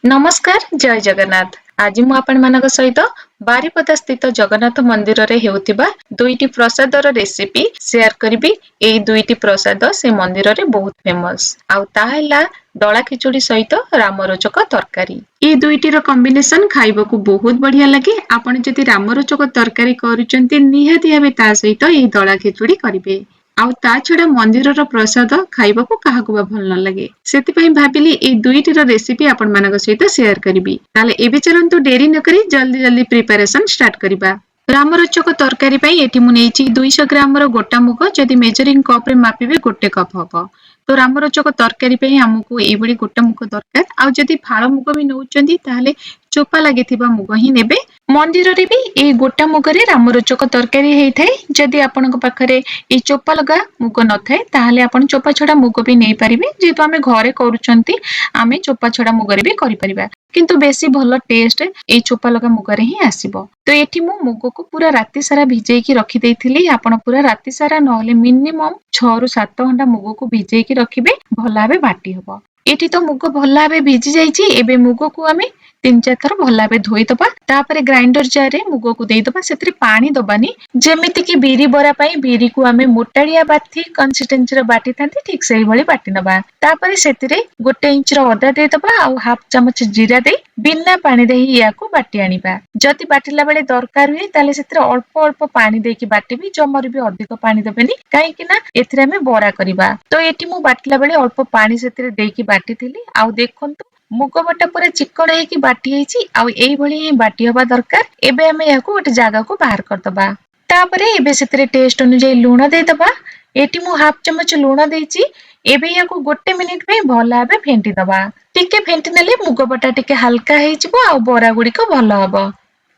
नमस्कार जय जगन्नाथ। आज मु आपण मानक सहित बारिपदा स्थित जगन्नाथ मंदिर रे हेउतिबा दुईटी प्रसादर रेसिपी शेयर करिबी। एई दुईटी प्रसाद से मंदिर रे बहुत फेमस आउ ताहेला दला खिचुड़ी सहित रामरोचक तरकारी। ए दुईटीर कॉम्बिनेशन खाइबाकू बहुत बढ़िया लगे। आपण जदि रामरोचक तरकारी करूचंती निहाती भाबे ता सहित एई दला खिचुड़ी करिवे। आउ ता छडा मंदिरर प्रसाद खाइबाकू काहाकू बा भल न लगे सेति भाबिली ए दुईटीर रेसिपी आपण मानक सहित शेयर करिबी। ताले एबे चलंतु डेरी न करी जल्दी जल्दी प्रिपरेशन स्टार्ट करिबा। रामरोचक तरकारी पई एठी मु नेइची 200 ग्राम रो गोटा मुग। जदि मेजरिंग कप रे मापिबे गोटे कप हबो। तो रामरोचक तरकारी पई हमकू एबडी गोटा मुग दरकार। आउ जदि फाळ मुग भी नउचंदी ताले चोपा लागिथिबा मुग ही नेबे। मंदिर रे भी ए गोटा मुग रे रामरोचक तरकारी हेइ थाए। जदि आपनक पाखरे ए चोपा लगा मुग न थाए ताले आपण चोपा छडा मुग भी नै परिबे। जेतु आमे घरे करूचंती आमे चोपा छडा मुग रे भी करि परिबा, किंतु बेसी भलो टेस्ट ए चोपा लगा मुग रे ही आसीबो। तो एठी मु मुग को पूरा राती सारा भिजेई की रखि देइथिली। आपण पूरा राती सारा नहले मिनिमम 6 रु 7 घंटा मुग को भिजेई की रखिबे, भला भाबे बाटी हबो। एठी तो मुग भला भाबे भिजी जाईची। एबे मुग को आमे 3-4 थर भला भाबे धोई दबा। तापरे ग्राइंडर जार रे मुग को देई दबा। सेतरे पानी दबानी। जेमिति की बिरी बरा पई बिरी को आमे मोटाड़िया बाथी कंसिस्टेंसी रो बाटी थांती ठीक सेही भली बाटी नबा। तापरे सेतिरे 1 इंच रो अदा दे दबा आउ हाफ चमच जीरा दे बिना पानी दे ही याकू बाटी आनिबा। जदि बाटिला बेले दरकार हुए ताले सेतिरे अल्प अल्प पानी देकी बाटिबी। जमर भी अधिक पानी देबेनी काहे कि ना एथिरे आमे बरा करिबा। तो एठी मु बाटिला बेले अल्प पानी सेतिरे देकी बाटिथिली। आउ देखंतु मुग बटा पूरा चिकण हेकी बाटी हेची। आउ एई भली ही बाटी हबा दरकार। एबे आमे याकू गोटे जागा को बाहर कर दबा। तापरे एबे सेतिरे टेस्ट अनुसार लूण दे दबा। एठी मु हाफ चमच लूण देइची। एबे याकू 1 मिनिट पे भला भाबे फेंटी दबा। टिके फेंटी नेले मुग बटा टिके हल्का हेइ जिवो आउ बरा गुडी को भलो हबो।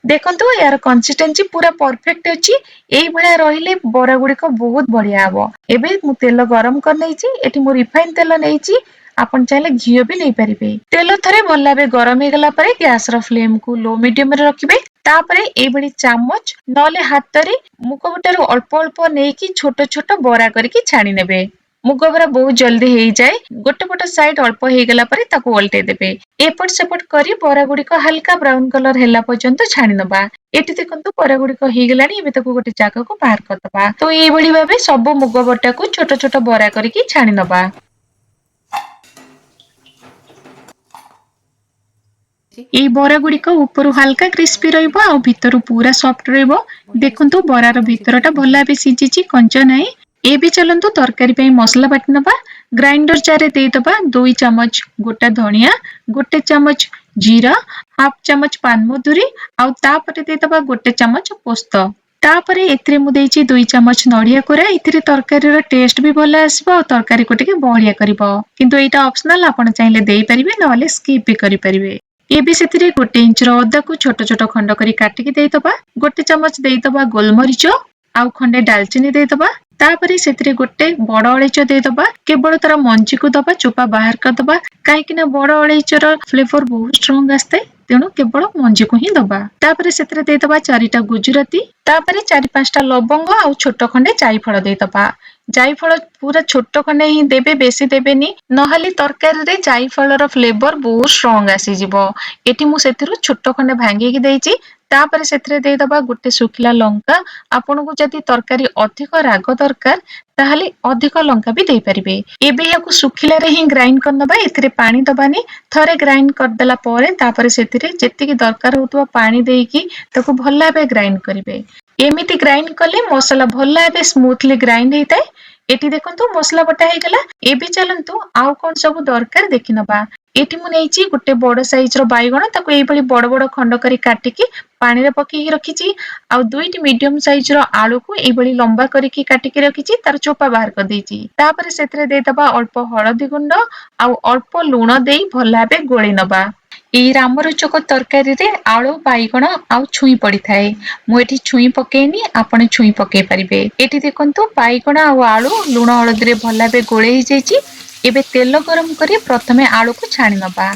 देखंतु यार कंसिस्टेंसी पूरा परफेक्ट अछि। एई भलिया रहिले बरा गुडी को बहुत बढ़िया हबो। एबे मु तेल गरम कर नेइची। एठी मु रिफाइन तेल नेइची। आपण चाहिले घियो भी नै परिबे। तेल थरे भला भाबे गरम हे गला परे गैस रो फ्लेम को लो मीडियम रे रखिबे। तापरे एई भली चामच नले हाथ रे मुग बटारो अल्प अल्प नेकी छोटो छोटो बरा करके छाणी नेबे। मुग बरा बहुत जल्दी हेइ जाए। गोटे पट साइड अल्प हे गला परे ताको उल्टे देबे। एपट सेपट करी बरा गुडी को हल्का ब्राउन कलर हेला पर्यंत छाणी नबा। एठी देखंतु बरा गुडी को हे गलानी। एबे ताको गोटे जागा को बाहर कर दबा। तो एई भली भाबे सब मुग बटा को छोटो छोटो बरा करके छाणी नबा। एई बरा गुडी को ऊपर हल्का क्रिस्पी रहिबो आ भीतर पूरा सॉफ्ट रहिबो। देखंतु बरार भीतरटा भला भाबे सिजिची, कंचा नाही। एबे चलंतु तरकारी पई मसला बाटी नबा। ग्राइंडर जार रे देई दबा 2 चमच गोटा धनिया, 1 चमच जीरा, हाफ चमच पान मधुरी आउ तापरे देई दबा 1 चमच पोस्त। तापरे एथिरे मु देइची 2 चमच नडिया कोरा। एथिरे तरकारी रो टेस्ट भी भला आसीबो आ तरकारी को टिके बढ़िया करिवो। किंतु एटा ऑप्शनल, आपण चाहिले देई परिबे नहले स्किप भी करि परिबे। एबे सेतिरे 1 इंच रो अदा को छोटो छोटो खंड करी काटिकी देई दबा। 1 चमच देई दबा गोलमरिच आउ खंडे दालचीनी देई दबा। तापरे सेतिरे गोटे बड़ अळैच देई दबा। केवल तार मंजी को दबा, चोपा बाहर कर दबा। काहे कि ना बड़ अळैचर फ्लेवर बहुत स्ट्रांग आस्ते, तेणु केवल मंजी को ही दबा। तापरे सेतिरे देई दबा 4टा गुजराती। तापरे 4-5टा लवंग आउ छोटो खंडे जायफळ देई दबा। जायफळ पूरा छोटो खंडे ही देबे, बेसी देबेनी, नहले तरकारी रे जायफळ रो फ्लेवर बहुत स्ट्रांग आसी जिवो। एठी मु सेतिरु छोटो खंडे भांगी की देइची। तापरे सेतिरे देई दबा गोटे सुखिला लंका। आपनको जदि तरकारी अधिक राग दरकार ताहले अधिक लंका भी देई परिबे। एबे याकू सुखिला रे ही ग्राइंड कर नबा। एथिरे पानी दबानी। थरे ग्राइंड कर देला परे तापरे सेतिरे जेतिकी दरकार होतबा पानी देइकी ताको भल्ला भाबे ग्राइंड करिवे। एमिति ग्राइंड कले मसला भल्ला भाबे स्मूथली ग्राइंड हेइताय। एठी देखंतु मसला बटा हे गला। एबे चलंतु आउ कोन सब दरकार देखि नबा। एठी मु नेइची गोटे बड़ साइज रो बाइगण। ताको एई भली बड़ बड़ खंड करी काटिकी पानी रे पकेई रखिची। आउ 2टी मीडियम साइज रो आलू को एई भली लंबा करिकी काटिकी रखिची। तार चोपा बाहर कर देइची। तापरे सेतिरे देई दबा अल्प हळदी गुंड आउ अल्प लूण देई भला भाबे गोळी नबा। एई रामरोचक तरकारी रे आलू, बाइगण आउ छुई पड़ी थाए। मु एठी छुई पकेइनी, आपण छुई पकेई परिबे। एठी देखंतु बाइगण आउ आलू लूण हळदी रे भला भाबे गोळेई जाईची। एबे तेल गरम करी प्रथमे आलू को छाणी नबा।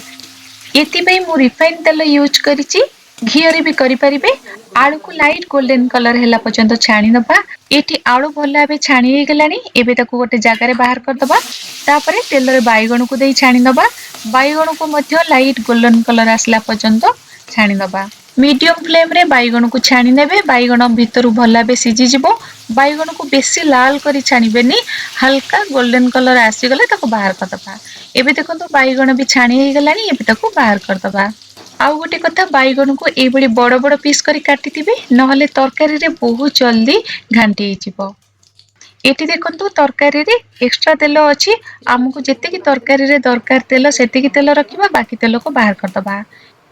एति पई मु रिफाइन तेल यूज करिची। घियो रे भी करि परिबे। आलू को लाइट गोल्डन कलर हेला पर्यंत छाणी नबा। एठी आलू भल भाव छाणी हो गलानी। एबे ताकू गोटे जगार बाहर करदबा। तापरे तेल बैगण को दे छाणी नबा। बैगण को मध्य लाइट गोल्डन कलर आसला पर्यंत छाणी नबा। मीडियम फ्लेम रे बैगण को छाणी नेबे। बैगण भितरु भल भाव सिझी जिवो। बैगण को बेसी लाल करी छाणीबेनी, हल्का गोल्डन कलर आसीगले ताकू बाहर करदबा। एबे देखंतु बैगण भी छाणी हो गलानी। एबे ताकू बाहर करदबा। आउ गोटे कथा, बैगण को एबडी बड़ बड़ पीस करी काटिथिबे, नहले तरकारी रे बहुत जल्दी घांटी होइजिवो। एठी देखंतु तरकारी रे एक्स्ट्रा तेल अछि। आमको जेतिकी तरकारी रे दरकार तेल सेतिकी तेल रखिबा, बाकी तेल को बाहर करदबा।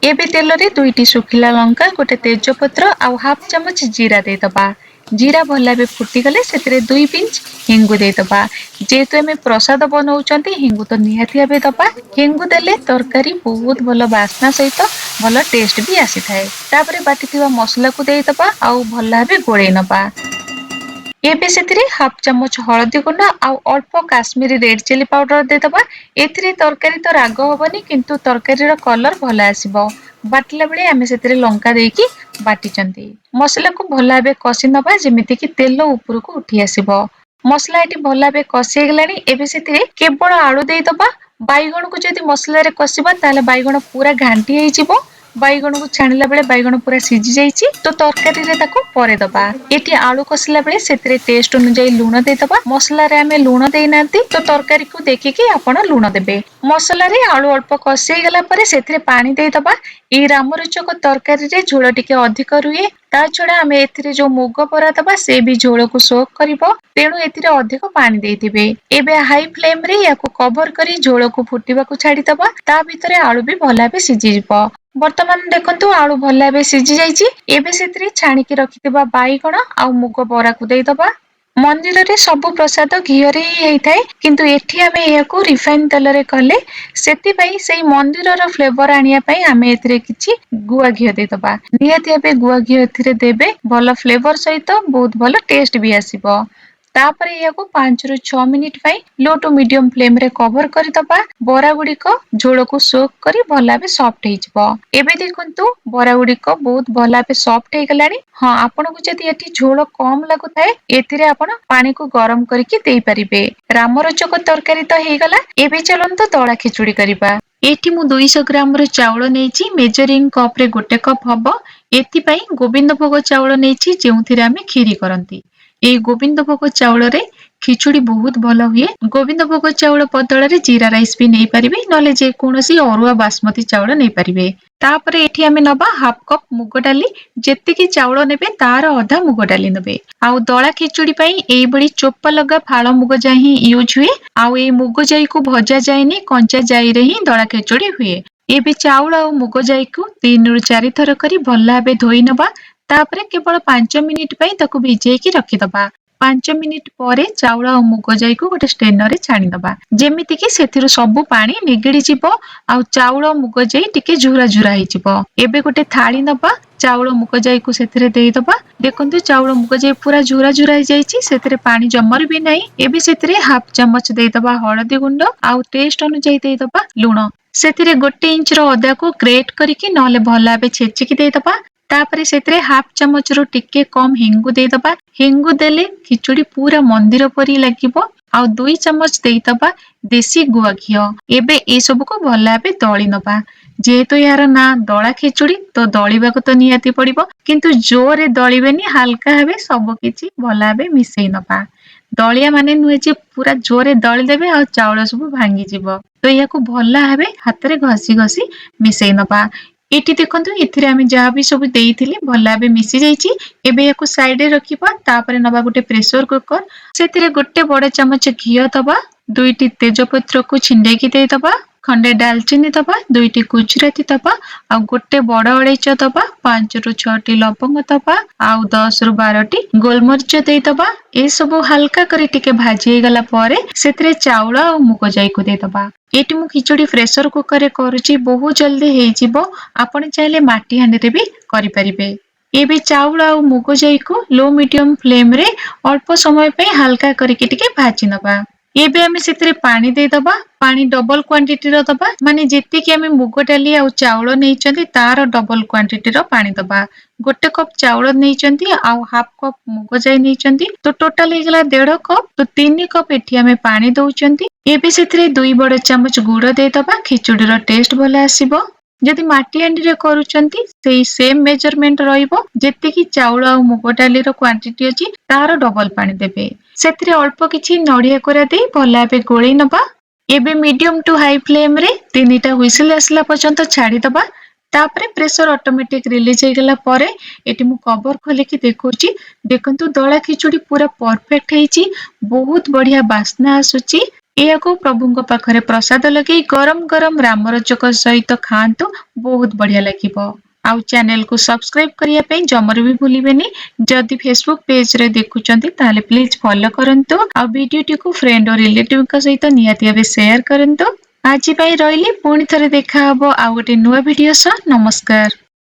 एबे तेल रे दुईटी सुखिला लंका, गोटे तेजपत्र आउ हाफ चमच जीरा देदबा। जीरा भल भाव फुटी गले सेतिरे 2 पिंच हिंगु देदबा। जेहेतु आमे प्रसाद बनाउचंती, हिंगु तो निहाती भाबे दबा। हिंगु देले तरकारी बहुत भल बास्ना सहित भल टेस्ट भी आसी थाए। तापरे बाटिथिबा मसला को देदबा आउ भल भाबे गोळेई नबा। एबे सेतिरे हाफ चमच हळदी गुंड आउ अल्प काश्मीरी रेड चिली पाउडर देदबा। एथिरे तरकारी तो राग होबनी, किंतु तरकारी रो कलर भल आसीबो। बाटला बेले आमे सेतिरे लंका देकी बाटिचंती। मसला को भल भाबे कसी नबा, जेमिति कि तेल ऊपर को उठी आसीबो। मसला एटी भल भाबे कसी गलानी। एबे सेतिरे केवल आलू देदबा। बैगण को जदि मसला रे कसिबा ताले बैगण पूरा घांटी होई जिवो। बैगण को छाणिला बेले बैगण पूरा सिझी जाइछि, तो तरकारी रे ताको परे दबा। एटी आलू कसिला बेले सेतिरे टेस्ट अनुसार लूण देदबा। मसला रे आमे लूण देई नांती, तो तरकारी को देखिकी आपण लूण देबे। मसला रे आलू अल्प कसी गला परे सेतिरे पानी देदबा। ए रामरुचक तरकारी रे झोल टिके अधिक रुहे। ता छडा आमे एथिरे जो मुग परा दबा, से भी झोल को सोक करिवो। तेणु एथिरे अधिक पानी देइथिबे। एबे हाई फ्लेम रे याको कवर करी झोल को फुटिबा को छाडी दबा। ता भितरे आलू भी भल भाबे सिझी जिवो। वर्तमान देखंतु आलू भल भाबे सिझी जाइछि। एबे सेतिरे छाणीकी रखिथिबा बैगण आउ मुग बरा को देइदबा। मंदिर रे सब प्रसाद घियो रे ही हेइथाय, किंतु एठी आमे याको रिफाइन तेल रे कले, सेति पई सेई मंदिर रो फ्लेवर आनिया पई आमे एथिरे किछि गुआ घियो देइदबा। निहाती भाबे गुआ घियो एथिरे देबे, भल फ्लेवर सहित बहुत भल टेस्ट भी आसीबो। तापरे याको 5 रु 6 मिनिट पई लो टू मीडियम फ्लेम रे कवर करि दबा। बरा गुडी को झोल को सोक करी भल भाबे सॉफ्ट हेइ जिवो। एबे देखंतु बरा गुडी को बहुत भल भाबे सॉफ्ट हेइ गलानी। हां, आपन को जदि एठी झोल कम लागु थाए, एथिरे आपण पानी को गरम करिकि देई परिबे। रामरुचक तरकारी तो हेइ गला। एबे चलंतु दळा खिचुडी करिबा। एठी मु 200 ग्राम रे चाउळ नेइछि। मेजरिंग कप रे गोटे कप हबो। एथि पई गोविंद भोग चाउळ नेइछि, जेउथिरे आमे खीरी करंती। ए गोविंद भोग चाउळ रे खिचुडी बहुत भल हुए। गोविंद भोग चाउळ बदल रे जीरा राइस भी नै परिबे, नले जे कोनोसी अरुआ बासमती चाउळ नै परिबे। तापरे एठी आमे नबा हाफ कप मुग डाली। जेतिकी चाउळ नेबे तार आधा मुग डाली नेबे। आउ दळा खिचुडी पई एई बडी चोपा लगा फाळ मुग जाई ही यूज हुए। आउ ए मुग जाई को भजा जायनी, कंचा जाई रे ही दळा खिचुडी हुए। एबे चाउळ आउ मुग जाई को 3 रु 4 थर करी भल भाबे धोई नबा। तापरे केवल 5 मिनिट पई ताकू भिजेकी रखि दबा। 5 मिनिट परे चाउळ आ मुग जाई को गोटे स्ट्रेनर रे छाणी दबा, जेमिति कि सेथिरु सब पानी निगडी जिवो। आ चाउळ मुग जाई टिके झुरा झुरा हेइ जिवो। एबे गोटे थाली नबा, चाउळ मुग जाई को सेथिरे देई दबा। देखंतु चाउळ मुग जाई पूरा झुरा झुरा हेइ जाईछि, सेथिरे पानी जमर भी नाही। एबे सेथिरे हाफ चमच देई दबा हळदी गुंड, आउ टेस्ट अनुसार देई दबा लूण। सेथिरे 1 इंच रो अदा को ग्रेट करिकि नले भल भाबे छेचिकी देई दबा। तापरे सेतिरे हाफ चमच रो टिके कम हिंगु दे दबा। हिंगु देले खिचुडी पूरा मंदिर परी लागिबो। आउ 2 चमच देई दबा देसी गुआ घियो। एबे ए सब को भल भाबे दळी नबा। जेहेतु यार ना दळा खिचुडी, तो दळीबाको तो नियाती पड़िबो, किंतु जोरे दळीबेनी, हल्का भाबे सब किछि भल भाबे मिसेई नबा। दलिया माने नुहे जे पूरा जोरे दळी देबे आ चाउळ सब भांगी जिवो। तो याको भल भाबे हाथ रे घसी घसी मिसेई नबा। एटी देखंतु एथिरे आमे जहा भी सब देइथिले भल भाबे मिसी जाईछि। एबे याको साइड रे रखिबा। तापरे नबा गोटे प्रेशर कुकर, सेतिरे गोटे बड़ चमच घियो दबा। 2टी तेजपत्र को छिंडेकी दे दबा। खंडे दालचीनी दबा। 2टी गुजराती दबा। आ गोटे बड़ अळैच दबा। 5 रु 6टी लवंग दबा। आ 10 रु 12टी गोलमरिच दे दबा। ए सब हल्का करी टिके भाजी गला परे सेतिरे चाउळ आ मुग जाई को दे दबा। एटी मु खिचुडी प्रेशर कुकर रे करूची, बहुत जल्दी हेइ जिवो। आपण चाहिले माटी हांडी रे भी करि परिबे। एबे चाउळ आ मुग जाई को लो मीडियम फ्लेम रे अल्प समय पे हल्का करिके टिके भाजी नबा। एबे आमे सेतिरे पानी देई दबा पानी डबल क्वांटिटी रो दबा माने जेतिकी आमे मुग डाली आ चाउल नेइचंती तार डबल क्वांटिटी रो पानी दबा गोटे कप चाउल नेइचंती आ हाफ कप मुग जाई नेइचंती तो टोटल हे गेला 1.5 कप तो 3 कप एठी आमे पानी दउचंती एबे सेतिरे 2 बड़ चमच गुड़ देई दबा खिचुडी रो टेस्ट भले आसीबो जदि माटी हांडी रे करूचंती सेही सेम मेजरमेंट रहिबो जेतिकी चाउल आ मुग डाली रो क्वांटिटी अछि तार डबल पानी देबे सेतिरे अल्प किछि नडिया कोरा देई भला बे गोळी नबा एबे मीडियम टू हाई फ्लेम रे 3टा व्हिसल आसला पर्यंत छाडी दबा तापरे प्रेशर ऑटोमेटिक रिलीज हे गेला परे एटी मु कवर खोले कि देखौची देखंतु दळा खिचुडी पूरा परफेक्ट हेची बहुत बढ़िया बास्ना आसुची एयाको प्रभुଙ୍କ पाखरे प्रसाद लगे गरम गरम रामरचक सहित खांतु बहुत बढ़िया लागिबो आउ चैनल को सब्सक्राइब करिया पे जमर भी भूलिबेनी जदि फेसबुक पेज रे देखुचंती ताले प्लीज फॉलो करंतु आ वीडियो टी को फ्रेंड और रिलेटिव का सहित नियाती भाबे शेयर करंतु आज पई रहिली पुणी थरे देखा हबो आ गोटे नुवा वीडियो स नमस्कार।